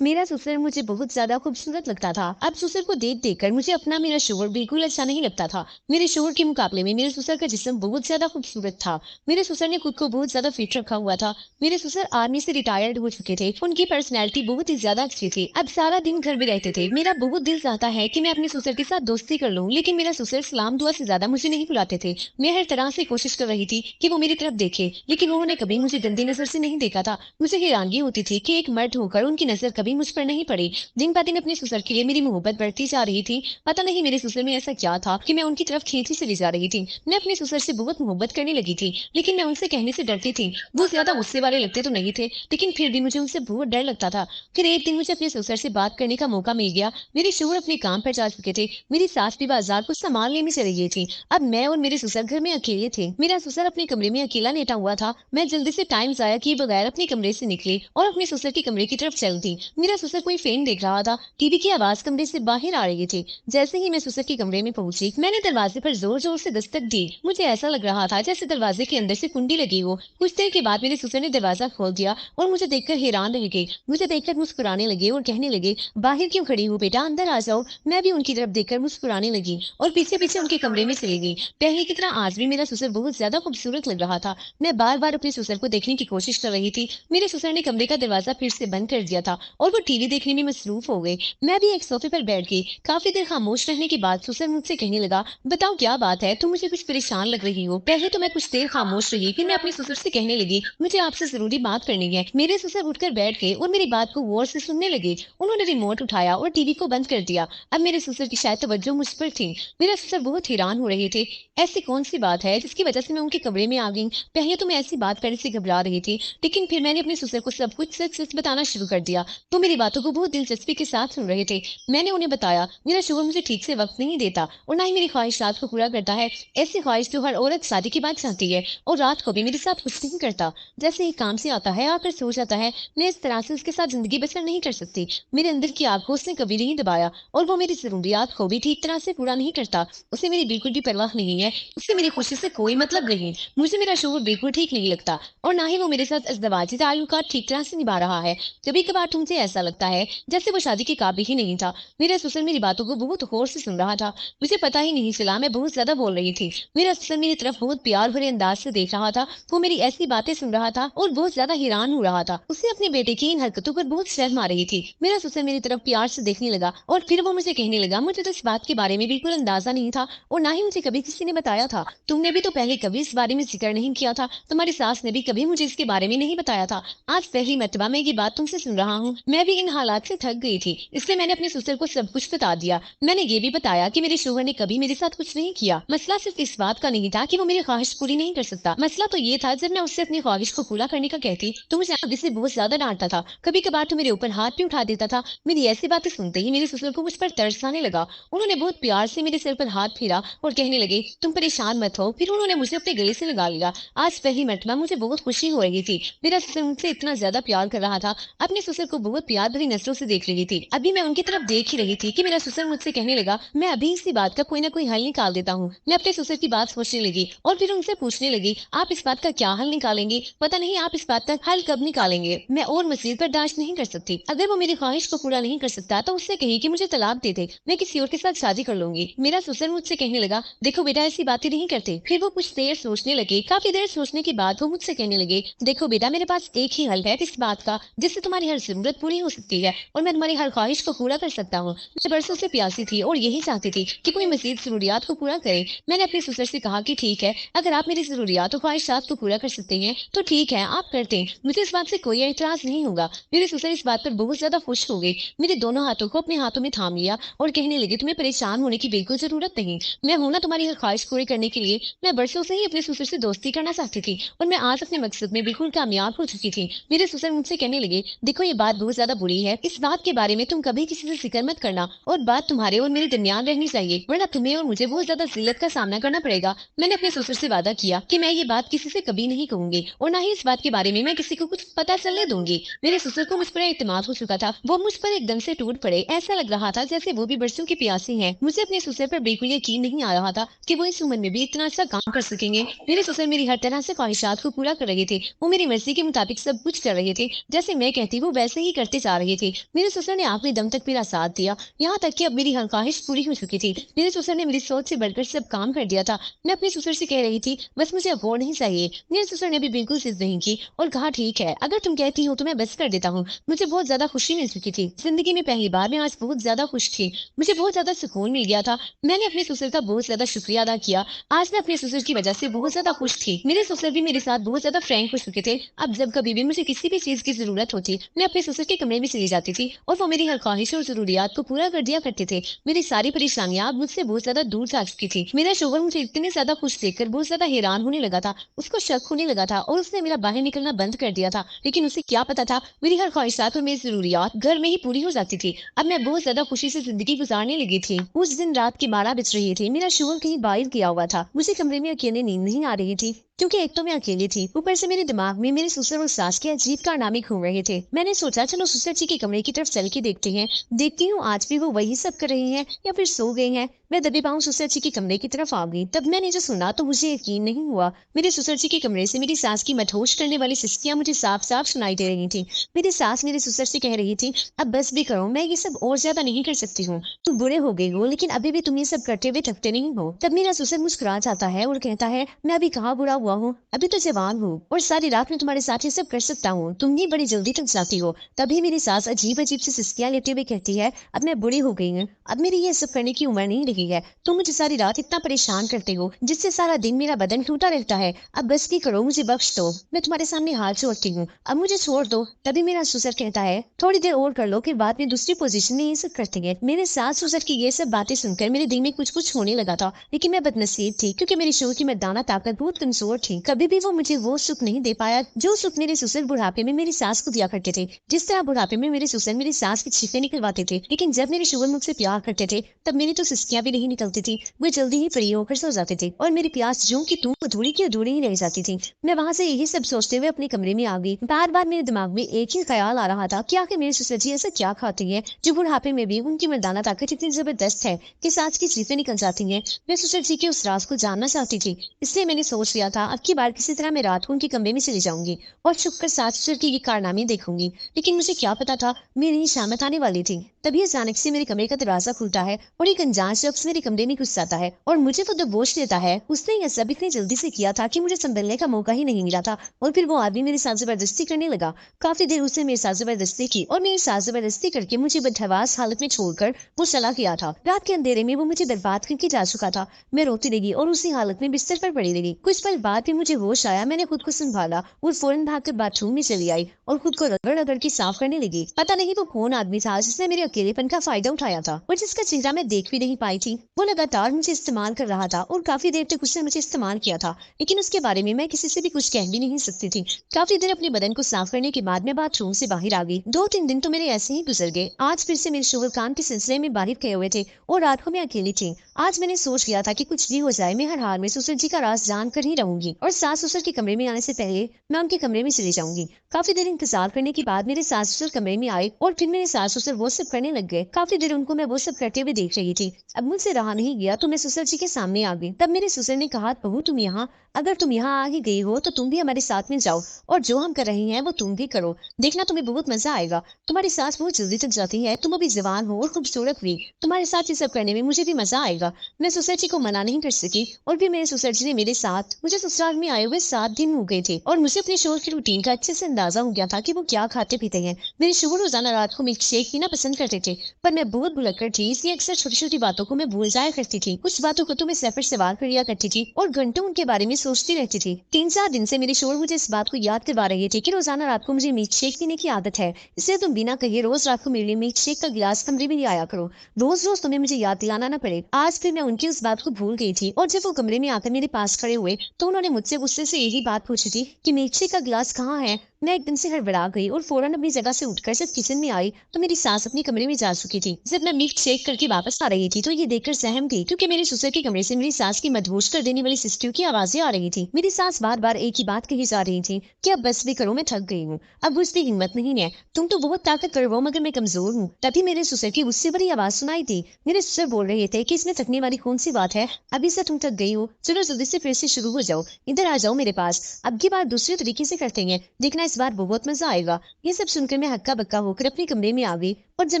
मेरा ससुर मुझे बहुत ज्यादा खूबसूरत लगता था। अब ससुर को देख देख कर मुझे अपना मेरा शोहर बिल्कुल अच्छा नहीं लगता था। मेरे शोहर के मुकाबले में मेरे ससुर का जिस्म बहुत ज्यादा खूबसूरत था। मेरे ससुर ने खुद को बहुत ज्यादा फिट रखा हुआ था। मेरे ससुर आर्मी से रिटायर्ड हो चुके थे। उनकी पर्सनैलिटी बहुत ही ज्यादा अच्छी थी। अब सारा दिन घर में रहते थे। मेरा बहुत दिल चाहता है कि मैं अपने ससुर के साथ दोस्ती कर लूं, लेकिन मेरा ससुर सलाम दुआ से ज्यादा मुझे नहीं बुलाते थे। मैं हर तरह से कोशिश कर रही थी कि वो मेरी तरफ देखे, लेकिन उन्होंने कभी मुझे गंदी नजर से नहीं देखा था। मुझे हैरानगी होती थी कि एक मर्द होकर उनकी नजर कभी मुझ पर नहीं पड़ी। दिन ब दिन अपने ससुर के लिए मेरी मोहब्बत बढ़ती जा रही थी। पता नहीं मेरे ससुर में ऐसा क्या था कि मैं उनकी तरफ खींची चली जा रही थी। मैं अपने ससुर से बहुत मोहब्बत करने लगी थी, लेकिन मैं उनसे कहने से डरती थी। वो ज्यादा गुस्से वाले लगते तो नहीं थे, लेकिन फिर भी मुझे उनसे बहुत डर लगता था। फिर एक दिन मुझे अपने ससुर से बात करने का मौका मिल गया। मेरे शोहर अपने काम पर जा चुके थे। मेरी सास भी बाजार को संभालने में चली गई थी। अब मैं और मेरे ससुर घर में अकेले थे। मेरा ससुर अपने कमरे में अकेला लेटा हुआ था। मैं जल्दी से टाइम जाया किए बगैर अपने कमरे से निकली और अपने ससुर के कमरे की तरफ चल दी। मेरा ससुर कोई फिल्म देख रहा था। टीवी की आवाज कमरे से बाहर आ रही थी। जैसे ही मैं ससुर के कमरे में पहुंची, मैंने दरवाजे पर जोर जोर से दस्तक दी। मुझे ऐसा लग रहा था जैसे दरवाजे के अंदर से कुंडी लगी हो। कुछ देर के बाद मेरे ससुर ने दरवाजा खोल दिया और मुझे देखकर हैरान रह गए। मुझे देखकर मुस्कुराने लगे और कहने लगे, बाहर क्यों खड़ी हो बेटा, अंदर आ जाओ। मैं भी उनकी तरफ देखकर मुस्कुराने लगी और पीछे पीछे उनके कमरे में चली गई। पहले की तरह आज भी मेरा ससुर बहुत ज्यादा खूबसूरत लग रहा था। मैं बार बार अपने ससुर को देखने की कोशिश कर रही थी। मेरे ससुर ने कमरे का दरवाजा फिर से बंद कर दिया था और वो टीवी देखने में मसरूफ हो गए। मैं भी एक सोफे पर बैठ गई। काफी देर खामोश रहने के बाद ससुर मुझसे कहने लगा, बताओ क्या बात है, तुम मुझे कुछ परेशान लग रही हो। पहले तो मैं कुछ देर खामोश रही, फिर मैं अपने ससुर से कहने लगी, मुझे आपसे जरूरी बात करनी है। मेरे ससुर उठकर बैठ गए और मेरी बात को गौर से सुनने लगे। उन्होंने रिमोट उठाया और टीवी को बंद कर दिया। अब मेरे ससुर की शायद तवज्जो मुझ पर थी। मेरे ससुर बहुत हैरान हो रहे थे। ऐसी कौन सी बात है जिसकी वजह से मैं उनके कमरे में आ गई। पहले तो मैं ऐसी बात करने से घबरा रही थी, लेकिन फिर मैंने अपने ससुर को सब कुछ सच सच बताना शुरू कर दिया। वो मेरी बातों को बहुत दिलचस्पी के साथ सुन रहे थे। मैंने उन्हें बताया, मेरा शोहर मुझे ठीक से वक्त नहीं देता और ना ही मेरी ख्वाहिशात को पूरा करता है। ऐसी ख्वाहिश जो हर औरत शादी के बाद चाहती है, और रात को भी मेरे साथ कुछ नहीं करता। जैसे ही काम से आता है आकर सो जाता है। मैं इस तरह से उसके साथ जिंदगी बसर नहीं कर सकती। मेरे अंदर की आग को उसने कभी नहीं दबाया और वो मेरी जरूरियात को भी ठीक तरह से पूरा नहीं करता। उसे मेरी बिल्कुल भी परवाह नहीं है। उससे मेरी खुशी से कोई मतलब नहीं। मुझे मेरा शोहर बिल्कुल ठीक नहीं लगता और ना ही वो मेरे साथ अज़दवाजी ताल्लुकात ठीक तरह से निभा रहा है। कभी कभार तो मुझे ऐसा लगता है जैसे वो शादी के काबिल ही नहीं था। मेरा ससुर मेरी बातों को बहुत गौर से सुन रहा था। मुझे पता ही नहीं चला मैं बहुत ज्यादा बोल रही थी। मेरा ससुर मेरी तरफ बहुत प्यार भरे अंदाज से देख रहा था। वो मेरी ऐसी बातें सुन रहा था और बहुत ज्यादा हैरान हो रहा था। उसे अपने बेटे की इन हरकतों पर बहुत शर्म आ रही थी। मेरा ससुर मेरी तरफ प्यार से देखने लगा और फिर वो मुझे कहने लगा, मुझे तो इस बात के बारे में बिल्कुल अंदाजा नहीं था और ना ही मुझे कभी किसी ने बताया था। तुमने भी तो पहले कभी इस बारे में जिक्र नहीं किया था। तुम्हारी सास ने भी कभी मुझे इसके बारे में नहीं बताया था। आज पहली मर्तबा मैं ये बात तुमसे सुन रहा हूँ। मैं भी इन हालात से थक गई थी, इसलिए मैंने अपने ससुर को सब कुछ बता दिया। मैंने ये भी बताया कि मेरे शोहर ने कभी मेरे साथ कुछ नहीं किया। मसला सिर्फ इस बात का नहीं था कि वो मेरी ख्वाहिश पूरी नहीं कर सकता। मसला तो ये था, जब मैं उससे अपनी ख्वाहिश को पूरा करने का कहती तो मुझे आगे से बहुत ज्यादा डांटता था। कभी कभार तो मेरे ऊपर हाथ भी उठा देता था। मेरी ऐसी बातें सुनते ही मेरे ससुर को मुझ पर तरस आने लगा। उन्होंने बहुत प्यार से मेरे सिर पर हाथ फेरा और कहने लगे, तुम परेशान मत हो। फिर उन्होंने मुझे अपने गले से लगा लिया। आज पहली मर्तबा मुझे बहुत खुशी हो रही थी। मेरा ससुर मुझसे इतना ज्यादा प्यार कर रहा था। अपने ससुर को बहुत प्यार भरी नजरों से देख रही थी। अभी मैं उनकी तरफ देख ही रही थी कि मेरा ससुर मुझसे कहने लगा, मैं अभी इसी बात का कोई ना कोई हल निकाल देता हूँ। मैं अपने ससुर की बात सोचने लगी और फिर उनसे पूछने लगी, आप इस बात का क्या हल निकालेंगे? पता नहीं आप इस बात का हल कब निकालेंगे। मैं और मजीद बर्दाश्त नहीं कर सकती। अगर वो मेरी ख्वाहिश को पूरा नहीं कर सकता तो उससे कही कि मुझे तलाक दे दे, मैं किसी और के साथ शादी कर लूंगी। मेरा ससुर मुझसे कहने लगा, देखो बेटा ऐसी बातें नहीं करते। फिर वो कुछ देर सोचने लगे। काफी देर सोचने के बाद वो मुझसे कहने लगे, देखो बेटा मेरे पास एक ही हल है इस बात का, जिससे तुम्हारी हर जरूरत पूरी हो सकती है और मैं तुम्हारी हर ख्वाहिश को पूरा कर सकता हूँ। मैं बरसों से प्यासी थी और यही चाहती थी कि कोई मजीद जरूरियात को पूरा करे। मैंने अपने ससुर से कहा कि ठीक है, अगर आप मेरी जरूरियात और ख्वाहिशात को पूरा कर सकते हैं तो ठीक है, आप करते हैं। मुझे इस बात से कोई एतराज नहीं होगा। मेरे ससुर इस बात पर बहुत ज्यादा खुश हो गए। मेरे दोनों हाथों को अपने हाथों में थाम लिया और कहने लगे, तुम्हें परेशान होने की बिल्कुल जरूरत नहीं। मैं हूं ना तुम्हारी हर ख्वाहिश पूरी करने के लिए। मैं बरसों से ही अपने ससुर से दोस्ती करना चाहती थी और मैं आज अपने मकसद में बिल्कुल कामयाब हो चुकी थी। मेरे ससुर मुझसे कहने लगे, देखो ये बात बहुत ज्यादा बुरी है। इस बात के बारे में तुम कभी किसी से जिक्र मत करना और बात तुम्हारे और मेरे दरमियान रहनी चाहिए, वरना तुम्हें और मुझे बहुत ज्यादा जिल्लत का सामना करना पड़ेगा। मैंने अपने ससुर से वादा किया कि मैं ये बात किसी से कभी नहीं कहूंगी और ना ही इस बात के बारे में मैं किसी को कुछ पता चलने दूंगी। मेरे ससुर को मुझ पर एतमाद हो चुका था। वो मुझ पर एकदम से टूट पड़े। ऐसा लग रहा था जैसे वो भी बरसों के प्यासे हैं। मुझे अपने ससुर पर बिल्कुल यकीन नहीं आ रहा था कि वो इस उम्र में भी इतना अच्छा काम कर सकेंगे। मेरे ससुर मेरी हर तरह से ख्वाहिशात को पूरा कर रहे थे। वो मेरी मर्जी के मुताबिक सब कुछ कर रहे थे। जैसे मैं कहती वो वैसे ही कर करते जा रहे थे। मेरे ससुर ने आखिरी दम तक मेरा साथ दिया, यहाँ तक कि अब मेरी हर ख्वाहिश पूरी हो चुकी थी। मेरे ससुर ने मेरी सोच से बढ़कर सब काम कर दिया था। मैं अपने ससुर से कह रही थी, बस मुझे अब और नहीं चाहिए। मेरे ससुर ने भी बिल्कुल जिद नहीं की और कहा, ठीक है, अगर तुम कहती हो तो मैं बस कर देता हूँ। मुझे बहुत ज्यादा खुशी मिल चुकी थी। जिंदगी में पहली बार मैं आज बहुत ज्यादा खुश थी। मुझे बहुत ज्यादा सुकून मिल गया था। मैंने अपने ससुर का बहुत ज्यादा शुक्रिया अदा किया। आज मैं अपने ससुर की वजह से बहुत ज्यादा खुश थी। मेरे ससुर भी मेरे साथ बहुत ज्यादा फ्रैंक हो चुके थे। अब जब कभी भी मुझे किसी भी चीज की जरूरत होती, मैं अपने ससुर के कमरे में चली जाती थी और वो मेरी हर ख्वाहिश और जरूरियात को पूरा कर दिया करते थे। मेरी सारी परेशानियां अब मुझसे बहुत ज्यादा दूर जा चुकी थी। मेरा शोहर मुझे इतने ज्यादा खुश देखकर बहुत ज्यादा हैरान होने लगा था। उसको शक होने लगा था और उसने मेरा बाहर निकलना बंद कर दिया था। लेकिन उसे क्या पता था, मेरी हर ख्वाहिशात और मेरी जरूरियात घर में ही पूरी हो जाती थी। अब मैं बहुत ज्यादा खुशी से जिंदगी गुजारने लगी थी। उस दिन रात के 12 बज रहे थे। मेरा शोहर कहीं बाहर गया हुआ था। मुझे कमरे में अकेले नींद नहीं आ रही थी, क्योंकि एक तो मैं अकेली थी, ऊपर से मेरे दिमाग में मेरे ससुर और सास के अजीब कारनामे घूम रहे थे। मैंने सोचा, चलो ससुर जी के कमरे की तरफ चल के देखते हैं, देखती हूँ आज भी वो वही सब कर रही हैं या फिर सो गई हैं। मैं दबे पाँव ससुर जी के कमरे की तरफ आ गई। तब मैंने जो सुना तो मुझे यकीन नहीं हुआ। मेरे ससुर जी के कमरे से मेरी सास की मटहोश करने वाली सिस्कियां मुझे साफ साफ सुनाई दे रही थी। मेरी सास मेरे ससुर से कह रही थी, अब बस भी करो, मैं ये सब और ज्यादा नहीं कर सकती हूँ। तुम बुरे हो गए हो, लेकिन अभी भी तुम ये सब करते हुए थकते नहीं हो। तब मेरा ससुर मुस्कुरा जाता है और कहता है, मैं अभी कहाँ बुरा हुआ हूँ, अभी तो जवान हूँ और सारी रात में तुम्हारे साथ ये सब कर सकता हूँ, तुम ही बड़ी जल्दी थक जाती हो। तभी मेरी सास अजीब अजीब सी सिस्कियां लेते हुए कहती है, अब मैं बुरी हो गई हूँ, अब मेरी ये सब करने की उम्र नहीं रही है। तुम मुझे सारी रात इतना परेशान करते हो, जिससे सारा दिन मेरा बदन टूटा रहता है। अब बस की करो, मुझे बख्श दो, मैं तुम्हारे सामने हाथ जोड़ती हूँ, अब मुझे छोड़ दो। तभी मेरा ससुर कहता है, थोड़ी देर और कर लो, फिर बाद में दूसरी पोजीशन में ये सब करते हैं। मेरे सास ससुर की ये सब बातें सुनकर मेरे दिल में कुछ कुछ होने लगा था, लेकिन मैं बदनसीब थी, क्योंकि मेरी शोहर की मर्दाना ताकत बहुत कमजोर थी। कभी भी वो मुझे वो सुख नहीं दे पाया जो सुख मेरे ससुर बुढ़ापे में मेरी सास को दिया करते थे। जिस तरह बुढ़ापे में मेरे ससुर मेरी सास की छींकें निकलवाते थे, लेकिन जब मेरे शोहर मुझसे प्यार करते थे, तब मेरी तो सिस्कियां भी नहीं निकलती थी, वो जल्दी ही फ्री होकर सो जाते थे और मेरी प्यास जो की तू अधूरी की अधूरी ही रह जाती थी। मैं वहां से यही सब सोचते हुए अपने कमरे में आ गई। बार बार मेरे दिमाग में एक ही ख्याल आ रहा था कि आखिर मेरे ससुर जी ऐसा क्या खाती है जो बुढ़ापे में भी उनकी मर्दाना ताकत इतनी जबरदस्त है कि सास की चीजें निकल जाती हैं। मैं ससुर जी के उस राज को जानना चाहती थी, इसलिए मैंने सोच लिया था, अब की बार किसी तरह मैं रात को उनके कमरे में चली जाऊंगी और छुपकर सास ससुर की ये कारनामे देखूंगी। लेकिन मुझे क्या पता था, मेरी शामत आने वाली थी। तभी अचानक से मेरे कमरे का दरवाजा खुलता है और एक अनजान शख्स मेरे कमरे में घुस जाता है और मुझे वो दबोच लेता है। उसने यह सब इतनी जल्दी से किया था कि मुझे संभलने का मौका ही नहीं मिला था और फिर वो आदमी मेरे साथ जबरदस्ती करने लगा। काफी देर उसने मेरे साथ जबरदस्ती की और मेरे साथ जबरदस्ती करके मुझे बदहवास हालत में छोड़कर वो चला गया था। रात के अंधेरे में वो मुझे बर्बाद करके जा चुका था। मैं रोती रही और उसी हालत में बिस्तर पर पड़ी रही। कुछ पल बाद भी मुझे होश आया। मैंने खुद को संभाला और फौरन भागकर बाथरूम में चली आई और खुद को रगड़ रगड़ के साफ करने लगी। पता नहीं वो कौन आदमी था जिसने मेरे अकेलेपन का फायदा उठाया था और जिसका चेहरा मैं देख भी नहीं पाई थी। वो लगातार मुझे इस्तेमाल कर रहा था और काफी देर तक उसने मुझे इस्तेमाल किया था, लेकिन उसके बारे में मैं किसी से भी कुछ कह भी नहीं सकती थी। काफी देर अपने बदन को साफ करने के बाद मैं बाथरूम से बाहर आ गई। 2-3 दिन तो मेरे ऐसे ही गुजर गए। आज फिर से मेरे शोहर काम के सिलसिले में बाहर गए हुए थे और रात को मैं अकेली थी। आज मैंने सोच लिया था कि कुछ भी हो जाए, मैं हर हाल में ससुर जी का राज जान कर ही रहूंगी और सास ससुर के कमरे में आने से पहले मैं उनके कमरे में चली जाऊंगी। काफी देर इंतजार करने के बाद मेरे सास ससुर कमरे में आए और फिर मेरे सास ससुर वो सब करने लग गए। काफी देर उनको मैं वो सब करते हुए देख रही थी। अब मुझसे रहा नहीं गया तो मैं ससुर जी के सामने आ गई। तब मेरे ससुर ने कहा, बहू तुम यहाँ, अगर तुम यहाँ आ ही गई हो तो तुम भी हमारे साथ में जाओ और जो हम कर रहे हैं वो तुम भी करो, देखना तुम्हें बहुत मजा आएगा। तुम्हारी सास बहुत जल्दी थक जाती है, तुम अभी जवान हो और खूबसूरत भी, तुम्हारे साथ ये सब करने में मुझे भी मजा आएगा। मैं ससुर जी को मना नहीं कर सकी और फिर मेरे ससुर जी ने मेरे साथ, मुझे ससुराल में आए हुए 7 दिन हो गए थे और मुझे अपने शोहर की रूटीन का अच्छे से अंदाजा हो गया था कि वो क्या खाते पीते हैं। मेरे शोहर रोजाना रात को मिल्क शेक पीना पसंद करते थे, पर मैं बहुत भुलक्कड़ थी, इसलिए अक्सर छोटी छोटी बातों को मैं भूल जाया करती थी। कुछ बातों को तो मैं सफर सवाल कर लिया करती थी और घंटों उनके बारे में सोचती रहती थी। 3-4 दिन से मेरे शोहर मुझे इस बात को याद करवा रहे थे कि रोजाना रात को मुझे मिल्क शेक पीने की आदत है, इसलिए तुम बिना कहे रोज रात को मेरे लिए मिल्क शेक का गिलास कमरे में ले आया करो, रोज रोज तुम्हें मुझे याद दिलाना न पड़े। आज फिर मैं उनकी उस बात को भूल गई थी और जब वो कमरे में आकर मेरे पास खड़े हुए तो उन्होंने मुझसे गुस्से से यही बात पूछी थी कि मिल्क शेक का गिलास कहाँ है। मैं एकदम से हड़बड़ा गई और फौरन अपनी जगह से उठकर जब किचन में आई तो मेरी सास अपनी कमरे कमरे में जा चुकी थी। जब मैं मीट चेक करके वापस आ रही थी तो ये देखकर सहम गई, क्योंकि मेरे ससुर के कमरे से मेरी सास की मदहोश कर देने वाली सिस्टम की आवाजें आ रही थी। मेरी सास बार बार एक ही बात कही जा रही थी कि अब बस भी करो, मैं थक गई हूँ, अब मुझसे हिम्मत नहीं है, तुम तो बहुत ताकतवर हो मगर मैं कमजोर हूँ। तभी मेरे ससुर की गुस्से भरी आवाज सुनाई दी। मेरे ससुर बोल रहे थे कि इसमें थकने वाली कौन सी बात है, अभी से तुम थक गई हो, चलो जल्दी से फिर से शुरू हो जाओ, इधर आ जाओ मेरे पास, अब की बार दूसरे तरीके से करते हैं, देखना इस बार बहुत मजा आएगा। ये सब सुनकर मैं हक्का बक्का होकर अपने कमरे में आ गई और जब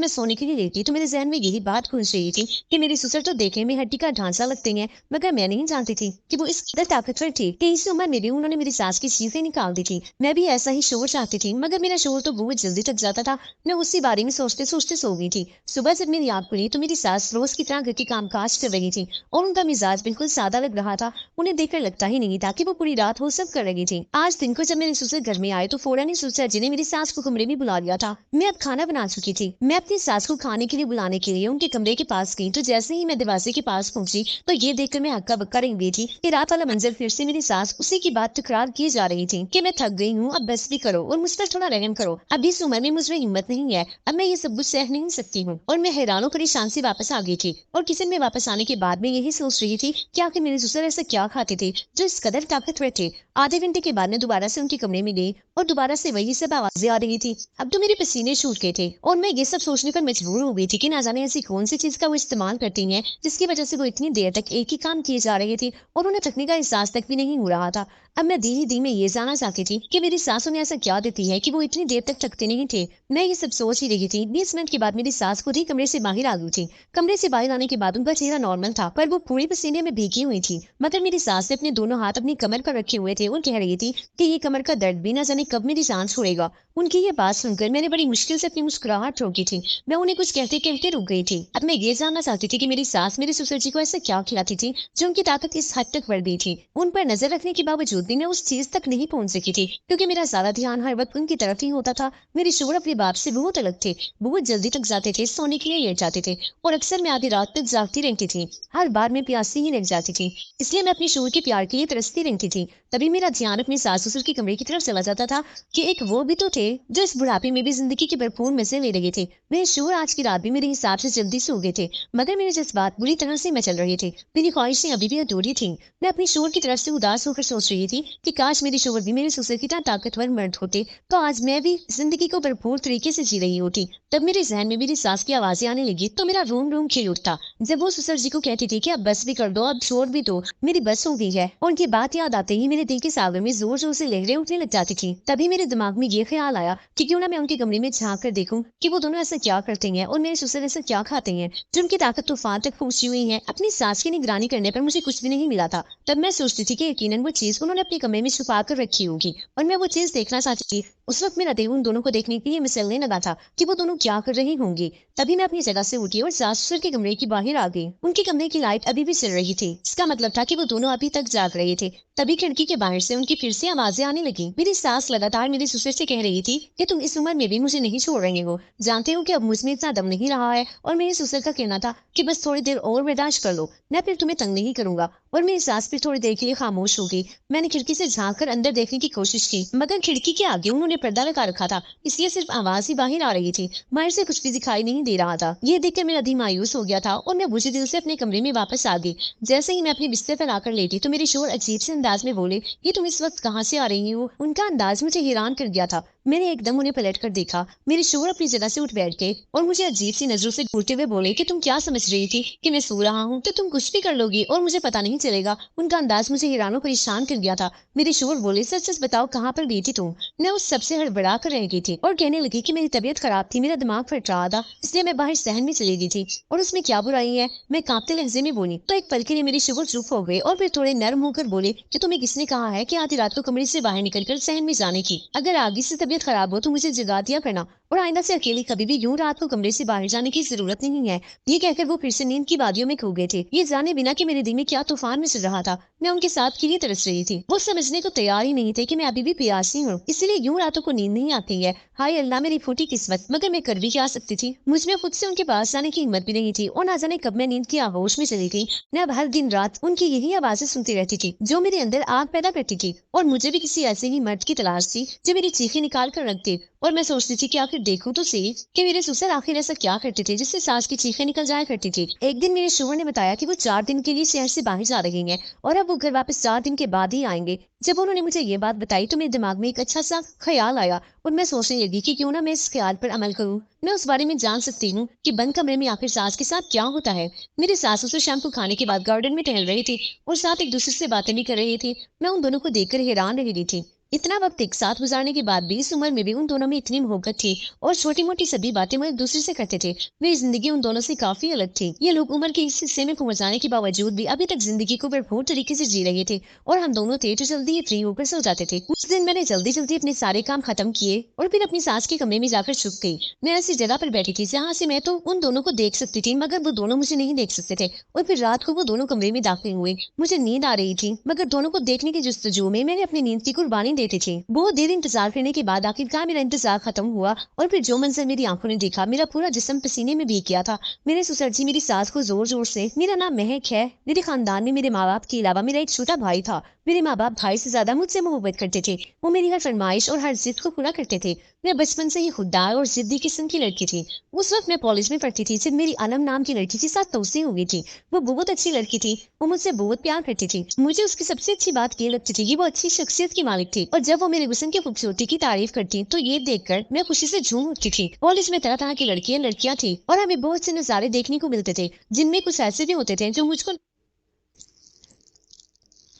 मैं सोने के लिए लेटी तो मेरे जहन में यही बात घुस रही थी कि मेरी ससुर तो देखने में हड्डी का ढांचा लगते हैं, मगर मैं नहीं जानती थी कि वो इस कदर ताकतवर थी कि इस उम्र में भी उन्होंने मेरी सास की चीजें निकाल दी थी। मैं भी ऐसा ही शोर चाहती थी, मगर मेरा शोर तो बहुत जल्दी थक जाता था। मैं उसी बारे में सोचते सोचते सो गई थी। सुबह जब मेरी आँख खुली तो मेरी सास रोज की तरह घर के काम काज कर रही थी और उनका मिजाज बिल्कुल सादा लग रहा था। उन्हें देखकर लगता ही नहीं था कि वो पूरी रात वो सब कर रही थी। आज दिन को जब मेरे ससुर घर में आए तो फौरन ही ससुर जी ने मेरी सास को कमरे में बुला लिया था। मैं अब खाना बना चुकी थी। मैं अपनी सास को खाने के लिए बुलाने के लिए उनके कमरे के पास गई तो जैसे ही मैं दरवाजे के पास पहुंची तो ये देखकर मैं हक्का बक्का रह गई थी कि रात वाला मंजर फिर से मेरी सास उसी की बात तकरार किए जा रही थी कि मैं थक गई हूँ, अब बस भी करो और मुझ पर थोड़ा रहम करो, अब इस उम्र में मुझ में हिम्मत नहीं है, अब मैं ये सब कुछ सह नहीं सकती हूँ। और मैं हैरानों परेशान से वापस आ गई थी और किचन में वापस आने के बाद मैं यही सोच रही थी कि आखिर मेरे ससुर ऐसा क्या खाते थे जो इस कदर ताकतवर थे। आधे घंटे के बाद मैं दोबारा से उनके कमरे में गई और दोबारा से वही सब आवाजें आ रही थी। अब तो मेरे पसीने छूट गए थे और मैं ये सब सोचने पर मजबूर हो गई थी कि ना जाने ऐसी कौन सी चीज का वो इस्तेमाल करती हैं जिसकी वजह से वो इतनी देर तक एक ही काम किए जा रहे थे और उन्हें थकने का एहसास तक भी नहीं हो रहा था। अब मैं धीरे धीरे में ये जानना चाहती थी कि मेरी सास उन्हें ऐसा क्या देती है कि वो इतनी देर तक थकते नहीं थे। मैं ये सब सोच ही रही थी। 20 मिनट के बाद मेरी सास खुद ही कमरे से बाहर आ गई थी। कमरे से बाहर आने के बाद उनका चेहरा नॉर्मल था पर वो पूरी पसीने में भीगी हुई थी। मगर मेरी सास ने अपने दोनों हाथ अपनी कमर पर रखे हुए थे और कह रही थी कि ये कमर का दर्द भी ना जाने कब मेरी सांस छोड़ेगा। उनकी ये बात सुनकर मैंने बड़ी मुश्किल से अपनी मुस्कुराहट रोकी थी। मैं उन्हें कुछ कहते कहते रुक गई थी। अब मैं ये जानना चाहती थी कि मेरी सास मेरे ससुर जी को ऐसा क्या खिलाती थी जो उनकी ताकत इस हद तक बढ़ गई थी। उन पर नजर रखने के बावजूद भी मैं उस चीज तक नहीं पहुंच सकी थी क्योंकि मेरा सारा ध्यान हर वक्त उनकी तरफ ही होता था। मेरे शोहर अपने बाप से बहुत अलग थे, बहुत जल्दी तक जाते थे, सोने के लिए लेट जाते थे और अक्सर मैं आधी रात तक जागती रहती थी। हर बार मैं प्यासी ही रह जाती थी, इसलिए मैं अपने शोहर के प्यार के लिए तरसती रहती थी। तभी मेरा ध्यान अपने सास ससुर के कमरे की तरफ चला जाता था कि एक वो भी तो थे जो इस बुढ़ापे में भी जिंदगी के भरपूर मजे ले रहे थे। मेरे शोहर आज की रात भी मेरे हिसाब से जल्दी सो गए थे, मगर मेरे जज्बात बुरी तरह से मचल रहे थे। मेरी ख्वाहिशें अभी भी अधूरी थी। मैं अपने शोहर की तरफ से उदास होकर सोच रही थी कि काश मेरे शोहर भी मेरे ससुर की तरह ताकतवर मर्द होते तो आज मैं भी जिंदगी को भरपूर तरीके से जी रही होती। तब मेरे जहन में मेरी सास की आवाजें आने लगी तो मेरा रोम रोम खिल उठता जब वो ससुर जी को कहती थी कि अब बस भी कर दो, अब छोड़ भी दो, मेरी बस हो गई है। और उनकी बात याद आते ही मेरे दिल के सागर में जोर जोर से लहरें उठने लग जाती थी। तभी मेरे दिमाग में ये ख्याल आया कि क्यों ना मैं उनके कमरे में झांक कर देखूं कि वो दोनों ऐसा क्या करते हैं और मेरे ससुर ऐसा क्या खाते हैं जो उनकी ताकत तूफान तक पहुंची हुई है। अपनी सास की निगरानी करने पर मुझे कुछ भी नहीं मिला था। तब मैं सोचती थी कि यकीनन वो चीज उन्होंने अपने कमरे में छुपा कर रखी होगी और मैं वो चीज देखना चाहती थी। उस वक्त मेरा दिल उन दोनों को देखने के लिए मिसलने लगा था कि वो दोनों क्या कर रही होंगी। तभी मैं अपनी जगह से उठी और सास ससुर के कमरे की बाहर आ गई। उनके कमरे की लाइट अभी भी चल रही थी, इसका मतलब था कि वो दोनों अभी तक जाग रहे थे। तभी खिड़की के बाहर से उनकी फिर से आवाजें आने लगी। मेरी सास लगातार मेरे ससुर से कह रही थी कि तुम इस उम्र में भी मुझे नहीं छोड़ रहे हो, जानते हो कि अब मुझ में इतना दम नहीं रहा है। और मेरे ससुर का कहना था कि बस थोड़ी देर और बर्दाश्त कर लो, मैं फिर तुम्हें तंग नहीं करूंगा। और मेरी सास फिर थोड़ी देर के लिए खामोश हो गई। मैंने खिड़की से झांक कर अंदर देखने की कोशिश की, मगर खिड़की के आगे उन्होंने पर्दा लगा रखा था, इसलिए सिर्फ आवाज ही बाहर आ रही थी, बाहर से कुछ भी दिखाई नहीं दे रहा था। ये देखकर मेरा दिल मायूस हो गया था और मैं बुझे दिल से अपने कमरे में वापस आ गई। जैसे ही मैं अपनी बिस्तर पर आकर लेटी तो मेरे शोहर अजीब से अंदाज में बोले, ये तुम इस वक्त कहाँ से आ रही हो? उनका अंदाज मुझे हैरान कर गया था। मैंने एकदम उन्हें पलट कर देखा। मेरे शोहर अपनी जगह से उठ बैठ गए और मुझे अजीब सी नजरों से घूरते हुए बोले कि तुम क्या समझ रही थी कि मैं सो रहा हूँ तो तुम कुछ भी कर लोगी और मुझे पता नहीं चलेगा। उनका अंदाज मुझे हैरान परेशान कर गया था। मेरे शोहर बोले, सच सच बताओ कहाँ पर गई थी तुम? मैं उस सबसे हड़बड़ा कर रह गई थी और कहने लगी कि मेरी तबीयत खराब थी, मेरा दिमाग फट रहा था, इसलिए मैं बाहर सहन में चली गई थी। और उसमें क्या बुराई है? मैं कांपते लहजे में बोली। तो एक पल के लिए मेरे शोहर चुप हो गए और फिर थोड़े नर्म होकर बोले कि तुम्हें किसने कहा है कि आधी रात को कमरे से बाहर निकलकर सहन में जाने की? अगर आगे से तबीयत खराब हो तो मुझे जगा दिया करना और आइंदा से अकेली कभी भी यूं रात को कमरे से बाहर जाने की जरूरत नहीं है। ये कहकर वो फिर से नींद की वादियों में खो गए थे, ये जाने बिना कि मेरे दिल में क्या तूफान मच रहा था। मैं उनके साथ के लिए तरस रही थी। वो समझने को तैयार ही नहीं थे कि मैं अभी भी प्यासी हूँ, इसलिए यूं रातों को नींद नहीं आती है। हाय अल्लाह मेरी फूटी किस्मत। मगर मैं कर भी क्या सकती थी? मुझ में खुद से उनके पास जाने की हिम्मत भी नहीं थी और ना जाने कब मैं नींद की आगोश में चली गई। मैं अब हर दिन रात उनकी यही आवाजें सुनती रहती थी जो मेरे अंदर आग पैदा करती थी और मुझे भी किसी ऐसे ही मर्द की तलाश थी जो मेरी चीखें निकाल कर रख दे। और मैं सोचती थी कि आखिर कर देखूं तो सही कि मेरे ससुर आखिर ऐसा क्या करते थे जिससे सास की चीखें निकल जाया करती थी। एक दिन मेरे शोहर ने बताया कि वो 4 दिन के लिए शहर से बाहर जा रही हैं और अब वो घर वापस 4 दिन के बाद ही आएंगे। जब उन्होंने मुझे ये बात बताई तो मेरे दिमाग में एक अच्छा सा ख्याल आया और मैं सोचने लगी कि क्यों ना मैं इस ख्याल पर अमल करूं। मैं उस बारे में जान सकती हूँ कि बंद कमरे में आखिर सास के साथ क्या होता है। मेरे सास ससुर शाम को खाने के बाद गार्डन में टहल रही थी और साथ एक दूसरे से बातें भी कर रही थी। मैं उन दोनों को देखकर हैरान रह रही थी। इतना वक्त एक साथ गुजारने के बाद भी इस उम्र में भी उन दोनों में इतनी मोहब्बत थी और छोटी मोटी सभी बातें वो एक दूसरे से करते थे। मेरी जिंदगी उन दोनों से काफी अलग थी। ये लोग उम्र के इस हिस्से में पहुंच जाने के बावजूद भी अभी तक जिंदगी को भरपूर तरीके से जी रहे थे और हम दोनों थे जो जल्दी ही फ्री होकर सो जाते थे। उस दिन मैंने जल्दी जल्दी अपने सारे काम खत्म किए और फिर अपनी सास के कमरे में जाकर छुप गई। मैं ऐसी जगह पर बैठी थी जहाँ से मैं तो उन दोनों को देख सकती थी मगर वो दोनों मुझे नहीं देख सकते थे। और फिर रात को वो दोनों कमरे में दाखिल हुए। मुझे नींद आ रही थी मगर दोनों को देखने की जस्तजू में मैंने अपनी नींद की कुर्बानी देती थी। बहुत देर इंतजार करने के बाद आखिरकार मेरा इंतजार खत्म हुआ और फिर जो मंजर मेरी आंखों ने देखा, मेरा पूरा जिस्म पसीने में भीग गया था। मेरे ससुर जी मेरी सास को जोर जोर से, मेरा नाम महक है, मेरे खानदान में मेरे माँ बाप के अलावा मेरा एक छोटा भाई था। मेरे माँ बाप भाई से ज्यादा मुझसे मोहब्बत करते थे। वो मेरी हर फरमाइश और हर जिद को पूरा करते थे। मैं बचपन से ही खुददार और जिद्दी किस्म की लड़की थी। उस वक्त मैं कॉलेज में पढ़ती थी जब मेरी आलम नाम की लड़की के साथ तोसी हो गई थी। वो बहुत अच्छी लड़की थी। वो मुझसे बहुत प्यार करती थी। मुझे उसकी सबसे अच्छी बात ये लगती थी कि वो अच्छी शख्सियत की मालिक थी और जब वो मेरे हुस्न की खूबसूरती की तारीफ करती तो ये देखकर मैं खुशी से झूम उठती थी। कॉलेज में तरह तरह की लड़कियां थी और हमें बहुत से नजारे देखने को मिलते थे जिनमें कुछ ऐसे भी होते थे जो मुझको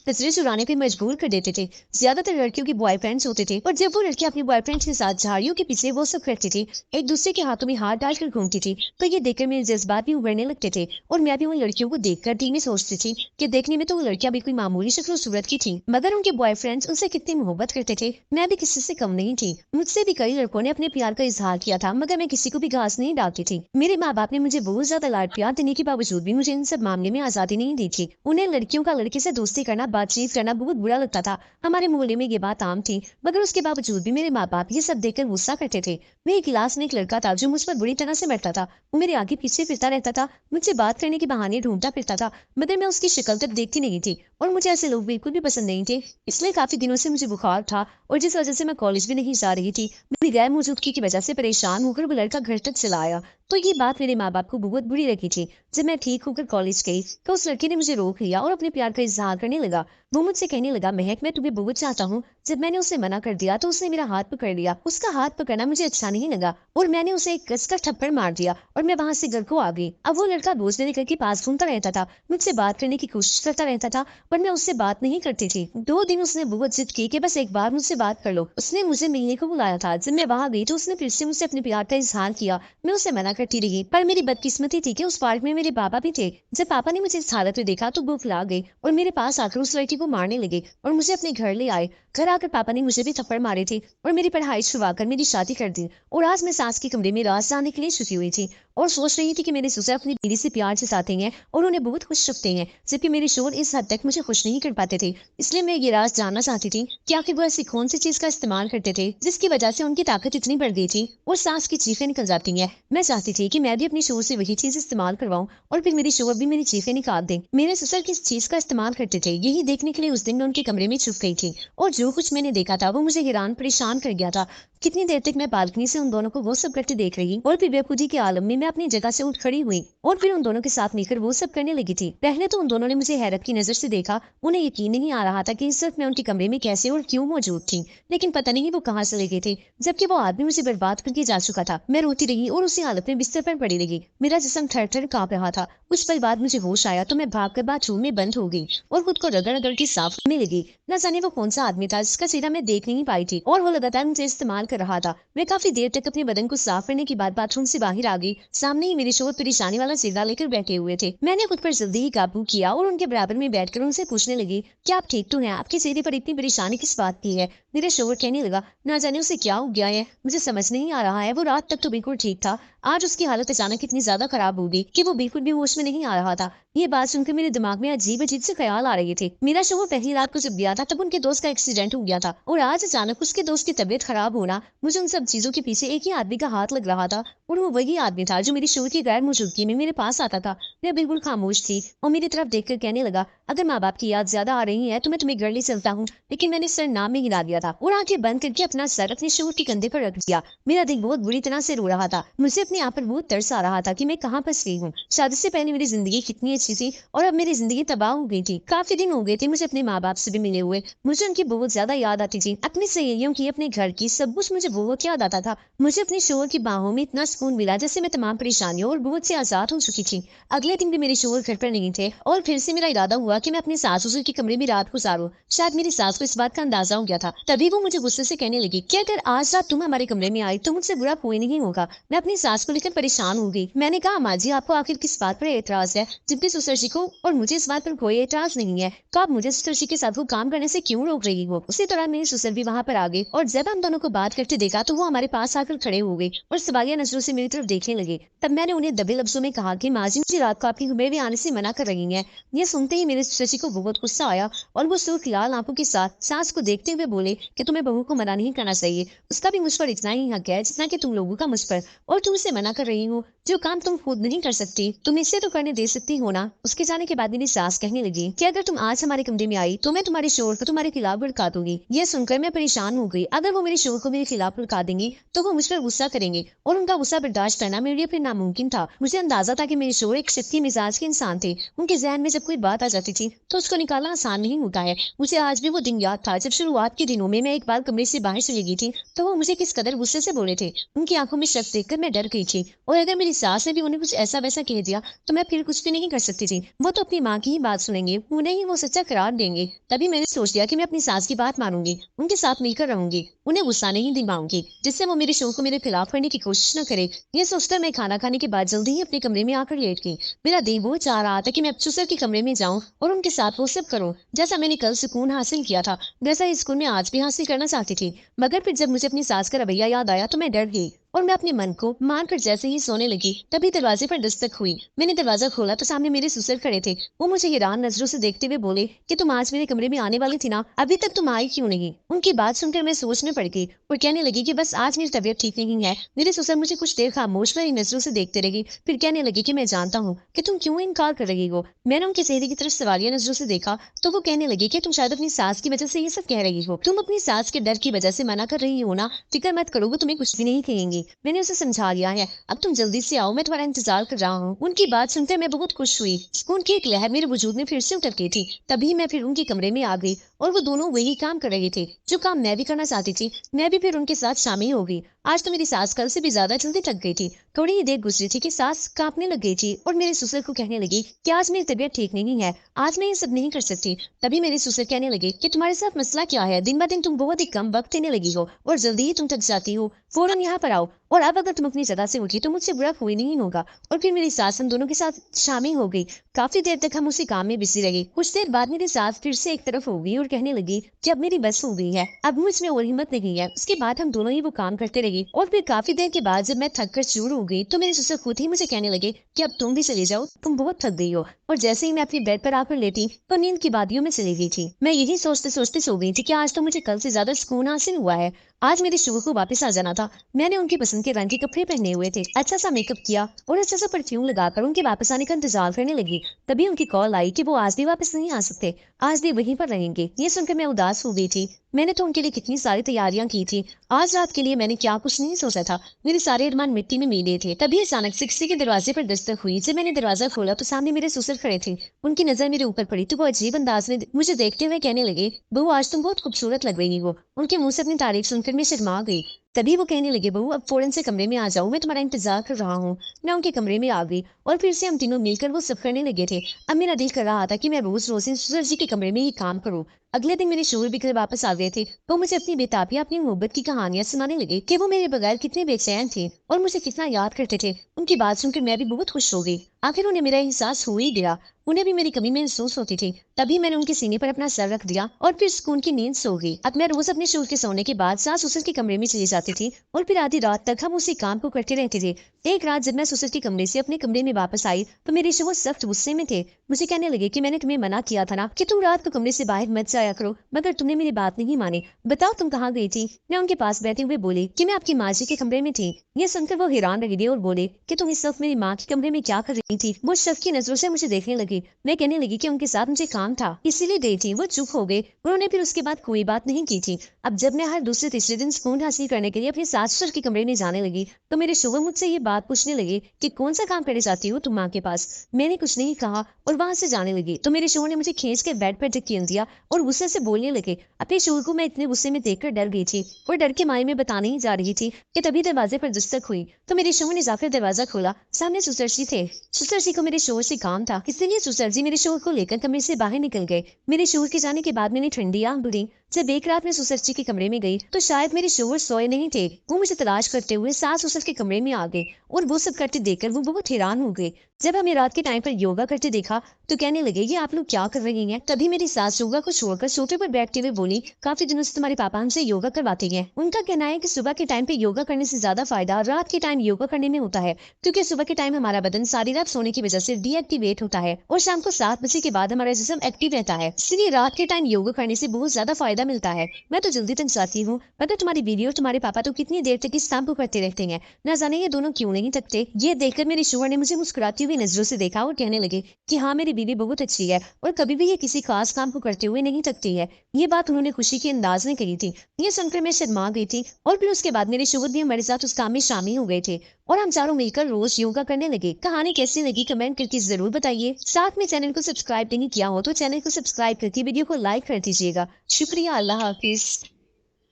नजरें चुराने पे मजबूर कर देते थे। ज्यादातर लड़कियों के बॉयफ्रेंड्स होते थे और जब वो लड़कियां अपने बॉयफ्रेंड्स के साथ झाड़ियों के पीछे वो सब करती थी, एक दूसरे के हाथों में हाथ डालकर घूमती थी, तो ये देखकर मेरे जज्बात भी उभरने लगते थे और मैं भी उन लड़कियों को देखकर दिल में सोचती थी कि देखने में तो वो लड़कियां भी कोई मामूली शक्ल और सूरत की थी मगर उनके बॉयफ्रेंड्स उनसे कितनी मोहब्बत करते थे। मैं भी किसी से कम नहीं थी। मुझसे भी कई लड़कों ने अपने प्यार का इजहार किया था मगर मैं किसी को भी घास नहीं डालती थी। मेरे माँ बाप ने मुझे बहुत ज्यादा लाड प्यार देने के बावजूद भी मुझे इन सब मामले में आजादी नहीं दी थी। उन्हें लड़कियों का लड़के से दोस्ती करना, बातचीत करना बहुत बुरा लगता था। हमारे मोहल्ले में ये बात आम थी मगर उसके बावजूद भी मेरे माँ बाप ये सब देखकर गुस्सा करते थे। मेरी क्लास में एक लड़का था जो मुझ पर बुरी तरह से बैठता था। वो मेरे आगे पीछे फिरता रहता था, मुझसे बात करने के बहाने ढूंढता फिरता था मगर मैं उसकी शक्ल तक देखती नहीं थी और मुझे ऐसे लोग बिल्कुल भी पसंद नहीं थे। इसलिए काफी दिनों से मुझे बुखार था और जिस वजह से मैं कॉलेज भी नहीं जा रही थी। मेरी गैर मौजूदगी की वजह से परेशान होकर वो लड़का घर तक चला आया। तो ये बात मेरे माँ बाप को बहुत बुरी लगी थी। जब मैं ठीक होकर कॉलेज गई तो उस लड़के ने मुझे रोक लिया और अपने प्यार का इजहार करने लगा। वो मुझसे कहने लगा, महक मैं तुम्हें बहुत चाहता हूँ। जब मैंने उसे मना कर दिया तो उसने मेरा हाथ पकड़ लिया। उसका हाथ पकड़ना मुझे अच्छा नहीं लगा और मैंने उसे एक कसकर थप्पड़ मार दिया और मैं वहां से घर को आ गई। अब वो लड़का रोज मेरे घर के पास घूमता रहता था, मुझसे बात करने की कोशिश करता रहता था पर मैं उससे बात नहीं करती थी। 2 दिन उसने बहुत जिद की कि बस एक बार मुझसे बात कर लो। उसने मुझे मिलने को बुलाया था। जब मैं वहां गई तो उसने फिर से मुझसे अपने प्यार का इजहार किया। मैं उसे मना करती रही पर मेरी बदकिस्मती थी कि उस पार्क में मेरे पापा भी थे। जब पापा ने मुझे इस हालत में देखा तो वो फुला गए और मेरे पास आकर उस लड़की को मारने लगे और मुझे अपने घर ले आए। घर आकर पापा ने मुझे भी थप्पड़ मारे थे और मेरी पढ़ाई छुड़वाकर मेरी शादी कर दी। और आज मैं सास के कमरे में रात जाने के लिए छुपी हुई थी और सोच रही थी कि मेरे ससुर अपनी बीवी से प्यार जताते हैं और उन्हें बहुत खुश रखते हैं जबकि मेरे शोहर इस हद तक मुझे खुश नहीं कर पाते थे। इसलिए मैं ये राज जानना चाहती थी कि आखिर वो ऐसी कौन सी चीज का इस्तेमाल करते थे जिसकी वजह से उनकी ताकत इतनी बढ़ गई थी और सास की चीखें निकल जाती हैं। मैं चाहती थी कि मैं भी अपनी शोहर से वही चीज इस्तेमाल करवाऊं और फिर मेरी शोहर भी मेरी चीखें निकाल दे। मेरे ससुर किस चीज का इस्तेमाल करते थे यही देखने के लिए उस दिन मैं उनके कमरे में छुप गई थी और जो कुछ मैंने देखा था वो मुझे हैरान परेशान कर गया था। कितनी देर तक मैं बालकनी से उन दोनों को वो सब करते देख रही और फिर बेखुदी के आलम में मैं अपनी जगह से उठ खड़ी हुई और फिर उन दोनों के साथ मिलकर वो सब करने लगी थी। पहले तो उन दोनों ने मुझे हैरत की नजर से देखा। उन्हें यकीन नहीं आ रहा था कि इस वक्त मैं उनके कमरे में कैसे और क्यों मौजूद थी, लेकिन पता नहीं वो कहाँ चले गए थे जबकि वो आदमी मुझे बर्बाद करके जा चुका था। मैं रोती रही और उसी हालत में बिस्तर पर पड़ी रही। मेरा जिस्म थर थर कांप रहा था। कुछ पल बाद मुझे होश आया तो मैं भागकर बाथरूम में बंद हो गई और खुद को रगड़ रगड़ के साफ करने लगी। न जाने वो कौन सा आदमी था जिसका चेहरा मैं देख नहीं पाई थी और वो लगातार मुझे इस्तेमाल कर रहा था। मैं काफी देर तक अपने बदन को साफ करने के बाद बाथरूम से बाहर आ गई। सामने ही मेरे शोहर परेशानी वाला चेहरा लेकर बैठे हुए थे। मैंने खुद पर जल्दी ही काबू किया और उनके बराबर में बैठकर उनसे पूछने लगी, क्या आप ठीक तो हैं? आपके चेहरे पर इतनी परेशानी किस बात की है? मेरे शोहर कहने लगा, ना जाने उसे क्या हो गया है, मुझे समझ नहीं आ रहा है। वो रात तक तो बिल्कुल ठीक था, آج اس کی حالت اچانک اتنی زیادہ خراب ہو گئی کہ وہ بالکل بھی ہوش میں نہیں آ رہا تھا۔ یہ بات سن کر میرے دماغ میں عجیب عجیب سے خیال آ رہے تھے۔ میرا شوہر پہلی رات کو جب گیا تھا تب ان کے دوست کا ایکسیڈنٹ ہو گیا تھا، اور آج اچانک اس کے دوست کی طبیعت خراب ہونا، مجھے ان سب چیزوں کے پیچھے ایک ہی آدمی کا ہاتھ لگ رہا تھا، اور وہ وہی آدمی تھا جو میری شوہر کی غیر موجودگی میں میرے پاس آتا تھا۔ میں بالکل خاموش تھی اور میری طرف دیکھ کر کہنے لگا، اگر ماں باپ کی یاد زیادہ آ رہی ہے تو میں تمہیں گھر لے چلتا ہوں، لیکن میں نے سر نام میں ہلا دیا تھا اور آنکھیں بند کر کے اپنا سر اپنے شوہر کے کندھے پر رکھ دیا۔ میرا دل بہت بری طرح سے رو رہا تھا، مجھے اپنے آپ پر بہت ترس آ رہا تھا کہ میں کہاں پھنس گئی ہوں۔ شادی سے پہلے میری زندگی کتنی اچھی تھی اور اب میری زندگی تباہ ہو گئی تھی۔ کافی دن ہو گئے تھے مجھے اپنے ماں باپ سے بھی ملے ہوئے، مجھے ان کی بہت زیادہ یاد آتی تھی، اپنی سہیلیوں کی، اپنے گھر کی، سب کچھ مجھے بہت یاد آتا تھا۔ مجھے اپنے شوہر کی باہوں میں اتنا سکون ملا جیسے میں تمام پریشانیوں اور بہت سے آزاد ہو چکی تھی۔ اگلے دن بھی میرے شوہر گھر پر نہیں تھے اور پھر سے میرا ارادہ ہوا کہ میں اپنے ساس سسر کے کمرے میں رات گزاروں۔ شاید میری ساس کو اس بات کا اندازہ ہو گیا تھا، تبھی وہ مجھے غصے سے کہنے لگی کہ اگر آج رات تم ہمارے کمرے میں آئی تو مجھ سے برا کوئی نہیں ہوگا۔ میں اپنی ساس کو لے کر پریشان ہو گئی۔ میں نے کہا، ماں جی آپ کو آخر کس بات پر اعتراض ہے، جبکہ سسر جی کو اور مجھے اس بات پر کوئی اعتراض نہیں ہے، تو آپ مجھے سسر جی کے ساتھ وہ کام کرنے سے کیوں روک رہی ہو؟ اسی دوران میرے سسر بھی وہاں پر آ گئے اور جب ہم دونوں کو بات کرتے دیکھا تو وہ ہمارے پاس آ کر کھڑے ہو گئے اور سوالیہ نظروں سے میری طرف دیکھنے لگے۔ تب میں نے انہیں دبے لفظوں میں کہا کہ ماں جی مجھے رات کو آپ کے کمرے میں آنے سے منع کر رہی ہیں۔ یہ سنتے ہی میرے سسر جی کو بہت غصہ آیا اور وہ سرخ لال آنکھوں کے ساتھ ساس کو دیکھتے ہوئے بولے کہ تمہیں بہو کو منع نہیں کرنا چاہیے، اس کا بھی مجھ پر اتنا ہی حق ہے جتنا کہ تم لوگوں کا مجھ پر، اور تم اسے منع کر رہی ہو۔ جو کام تم خود نہیں کر سکتی تم اسے تو کرنے دے سکتی ہو نا۔ اس کے جانے کے بعد میری ساس کہنے لگی کہ اگر تم آج ہمارے کمرے میں آئی تو میں تمہارے شوہر کو تمہارے خلاف بھڑکا دوں گی۔ یہ سن کر میں پریشان ہو گئی، اگر وہ میرے شوہر کو میرے خلاف بھڑکا دیں گی تو وہ مجھ پر غصہ کریں گے اور ان کا غصہ برداشت کرنا میرے لیے پھر ناممکن تھا۔ مجھے اندازہ تھا کہ میرے شوہر ایک شدید مزاج کے انسان تھے، ان کے ذہن میں جب کوئی بات آ جاتی تھی تو اس کو نکالنا آسان نہیں ہوتا ہے۔ مجھے آج بھی وہ دن یاد تھا جب شروعات کے دنوں میں ایک بار کمرے سے باہر چلی گئی تھی تو وہ مجھے کس قدر غصے سے بولے تھے۔ ان کی آنکھوں میں شک دیکھ کر میں ڈر گئی تھی، اور اگر میری ساس نے بھی انہیں کچھ ایسا ویسا کہہ دیا تو میں پھر کچھ بھی نہیں کر سکتی تھی۔ وہ تو اپنی ماں کی ہی بات سنیں گے، انہیں ہی وہ سچا قرار دیں گے۔ تبھی میں نے سوچ لیا کہ میں اپنی ساس کی بات مانوں گی، ان کے ساتھ مل کر رہوں گی، انہیں غصہ نہیں دلاؤں گی، جس سے وہ میرے شوہر کو میرے خلاف کرنے کی کوشش نہ کرے۔ یہ سوچ کر میں کھانا کھانے کے بعد جلدی ہی اپنے کمرے میں آ کر لیٹ گئی۔ میرا دل بہت چاہ رہا تھا کہ میں سسر کے کمرے میں جاؤں اور ان کے ساتھ وہ سب کروں جیسا میں نے کل سکون حاصل کیا تھا، ویسا ہی سکون میں آج بھی حاصل کرنا چاہتی تھی۔ مگر پھر جب مجھے اپنی ساس کا رویہ یاد آیا تو میں ڈر گئی اور میں اپنے من کو مان کر جیسے ہی سونے لگی تبھی دروازے پر دستک ہوئی۔ میں نے دروازہ کھولا تو سامنے میرے سسر کھڑے تھے۔ وہ مجھے حیران نظروں سے دیکھتے ہوئے بولے کہ تم آج میرے کمرے میں آنے والی تھی نا، ابھی تک تم آئی کیوں نہیں؟ ان کی بات سن کر میں سوچنے پڑ گئی اور کہنے لگی کہ بس آج میری طبیعت ٹھیک نہیں ہے۔ میرے سسر مجھے کچھ دیر خاموش بھری نظروں سے دیکھتے رہے، پھر کہنے لگی کہ میں جانتا ہوں کہ تم کیوں انکار کر رہی ہو۔ میں نے ان کی سہیلی کی طرف سوالیہ نظروں سے دیکھا تو وہ کہنے لگی کہ تم شاید اپنی ساس کی وجہ سے یہ سب کہہ رہی ہو، تم اپنی ساس کے ڈر کی وجہ سے منع کر رہی ہو نا، فکر مت کرو وہ تمہیں کچھ بھی نہیں کہیں گی، میں نے اسے سمجھا لیا ہے، اب تم جلدی سے آؤ، میں تمہارا انتظار کر رہا ہوں۔ ان کی بات سن کر میں بہت خوش ہوئی، سکون کی ایک لہر میرے وجود میں پھر سے اتر گئی تھی۔ تبھی میں پھر ان کے کمرے میں آ گئی اور وہ دونوں وہی کام کر رہے تھے جو کام میں بھی کرنا چاہتی تھی۔ میں بھی پھر ان کے ساتھ شامل ہو گئی۔ آج تو میری ساس کل سے بھی زیادہ جلدی تھک گئی تھی۔ تھوڑی ہی دیر گزری تھی کہ ساس کانپنے لگ گئی تھی اور میرے سسر کو کہنے لگی کہ آج میری طبیعت ٹھیک نہیں ہے، آج میں یہ سب نہیں کر سکتی۔ تبھی میرے سسر کہنے لگے کہ تمہارے ساتھ مسئلہ کیا ہے، دن بہ دن تم بہت ہی کم وقت دینے لگی ہو اور جلدی ہی تم تھک جاتی ہو، فوراً یہاں پر آؤ، اور اب اگر تم اپنی جگہ سے اٹھی تو مجھ سے برا کوئی نہیں ہوگا۔ اور پھر میری ساس ہم دونوں کے ساتھ شامل ہو گئی۔ کافی دیر تک ہم اسی کام میں بزی رہے۔ کچھ دیر بعد میری ساس پھر سے ایک طرف ہو گئی اور کہنے لگی کہ اب میری بس ہو گئی ہے، اب مجھ میں اور ہمت نہیں ہے۔ اس کے بعد ہم دونوں ہی وہ کام کرتے رہے اور پھر کافی دیر کے بعد جب میں تھک کر چور ہو گئی تو میرے سسر خود ہی مجھے کہنے لگے کہ اب تم بھی چلے جاؤ، تم بہت تھک گئی ہو۔ اور جیسے ہی میں اپنی بیڈ پر آ کر لیٹی تو نیند کی وادیوں میں چلی گئی تھی۔ میں یہی سوچتے سوچتے سو گئی تھی کہ آج تو مجھے کل سے زیادہ سکون حاصل ہوا ہے۔ آج میرے شوہر کو واپس آ جانا تھا۔ میں نے ان کی پسند کے رنگ کے کپڑے پہنے ہوئے تھے، اچھا سا میک اپ کیا اور اچھا سا پرفیوم لگا کر ان کے واپس آنے کا انتظار کرنے لگی۔ تبھی ان کی کال آئی کہ وہ آج بھی واپس نہیں آ سکتے، آج بھی وہیں پر رہیں گے۔ یہ سن کر میں اداس ہو گئی تھی۔ میں نے تو ان کے لیے کتنی ساری تیاریاں کی تھی، آج رات کے لیے میں نے کیا کچھ نہیں سوچا تھا، میرے سارے ارمان مٹی میں ملے تھے۔ تبھی اچانک سے کسی کے دروازے پر دستک ہوئی۔ جب میں نے دروازہ کھولا تو سامنے میرے سسر کھڑے تھے۔ ان کی نظر میرے اوپر پڑی تو وہ عجیب انداز میں مجھے دیکھتے ہوئے کہنے لگے، بہو آج تم بہت خوبصورت لگ رہی ہو۔ ان کے منہ سے اپنی تعریف سن کر میں شرما گئی۔ تبھی وہ کہنے لگے، بہو اب فوراً سے کمرے میں آ جاؤ، میں تمہارا انتظار کر رہا ہوں۔ میں ان کے کمرے میں آ گئی اور پھر سے ہم تینوں مل کر وہ سب کرنے لگے تھے۔ اب میرا دل کر رہا تھا کہ میں روز روز سسر جی کے کمرے میں ہی کام کروں۔ اگلے دن میرے شوہر بھی گھر واپس آ گئے تھے۔ وہ مجھے اپنی بےتابیاں، اپنی محبت کی کہانیاں سنانے لگے کہ وہ میرے بغیر کتنے بے چین تھے اور مجھے کتنا یاد کرتے تھے۔ ان کی بات سن کر میں بھی بہت خوش ہو گئی۔ آخر انہیں میرا احساس ہو ہی گیا۔ उन्हें भी मेरी कमी महसूस होती थी। तभी मैंने उनके सीने पर अपना सर रख दिया और फिर सुकून की नींद सो गई। अब मैं रोज अपने शोहर के सोने के बाद सास ससुर के कमरे में चली जाती थी और फिर आधी रात तक हम उसी काम को करते रहते थे। एक रात जब मैं ससुर के कमरे से अपने कमरे में वापस आई तो मेरे शोहर सख्त गुस्से में थे। मुझे कहने लगे कि मैंने तुम्हें मना किया था ना कि तुम रात को कमरे से बाहर मत जाया करो, मगर तुमने मेरी बात नहीं मानी। बताओ तुम कहाँ गई थी? मैं उनके पास बैठे हुए बोली कि मैं आपकी माँ जी के कमरे में थी। ये सुनकर वो हैरान रह गए और बोले कि तुम इस वक्त मेरी माँ के कमरे में क्या कर रही थी? वो शक की नजरों से मुझे देखने लगी। मैं कहने लगी कि उनके साथ मुझे काम था इसीलिए गई थी। वो चुप हो गए। उन्होंने फिर उसके बाद कोई बात नहीं की थी। अब जब मैं हर दूसरे तीसरे दिन सुकून हासिल करने के लिए अपने सास ससुर के कमरे में जाने लगी तो मेरे शोहर मुझसे ये बात पूछने लगे कि कौन सा काम करने जाती हो तुम माँ के पास? मैंने कुछ नहीं कहा और वहां से जाने लगी तो मेरे शोहर ने मुझे खींच के बेड पर धकेल दिया और गुस्से से बोलने लगे। अपने शोहर को मैं इतने गुस्से में देखकर डर गई थी और डर के मारे में बताने ही जा रही थी कि तभी दरवाजे पर दस्तक हुई तो मेरे शोहर ने जाकर दरवाजा खोला। सामने सुसर जी थे। सुसर जी को मेरे शोहर से काम था इसलिए सुसर जी मेरे शोहर को लेकर कमरे से बाहर निकल गए। मेरे शोहर के जाने के बाद मैंने ठंडी आंख भरी। जब एक रात में सुसर जी के कमरे में गई तो शायद मेरे शोहर सोए नहीं थे। वो मुझे तलाश करते हुए सास ससुर के कमरे में आ गए और वो सब करते देखकर वो बहुत हैरान हो गए। जब हमें रात के टाइम पर योगा करते देखा तो कहने लगे ये आप लोग क्या कर रही हैं? तभी मेरी सास योगा को छोड़कर सोफे पर बैठते हुए बोली काफी दिनों से तुम्हारे पापा हमसे योगा करवाते हैं। उनका कहना है कि सुबह के टाइम पे योगा करने से ज्यादा फायदा रात के टाइम योगा करने में होता है, क्योंकि सुबह के टाइम हमारा बदन सारी रात सोने की वजह से डीएक्टिवेट होता है और शाम को 7 बजे के बाद हमारा जिस्म एक्टिव रहता है। इसलिए रात के टाइम योगा करने से बहुत ज्यादा फायदा मिलता है। मैं तो जल्दी तक चाहती हूँ, मगर तुम्हारी बीवी और तुम्हारे पापा तो कितनी देर तक इस काम को करते रहते हैं, न जाने ये दोनों क्यों नहीं थकते। ये देखकर मेरे शोहर ने मुझे मुस्कुराती हुई नजरों से देखा और कहने लगे कि हाँ मेरी बीवी बहुत अच्छी है और कभी भी ये किसी खास काम को करते हुए नहीं थकती है। ये बात उन्होंने खुशी के अंदाज में कही थी। ये सुनकर मैं शर्मा गई थी और फिर उसके बाद मेरे शोहर भी हमारे साथ उस काम में शामिल हो गए थे और हम चारों मिलकर रोज योगा करने लगे। कहानी कैसी लगी कमेंट करके जरूर बताइए। साथ में चैनल को सब्सक्राइब नहीं किया हो तो चैनल को सब्सक्राइब करके वीडियो को लाइक कर दीजिएगा। शुक्रिया। अल्लाह हाफिज।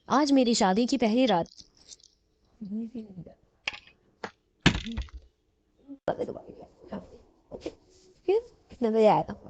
आज मेरी शादी की पहली रात। कितना बजे आया था?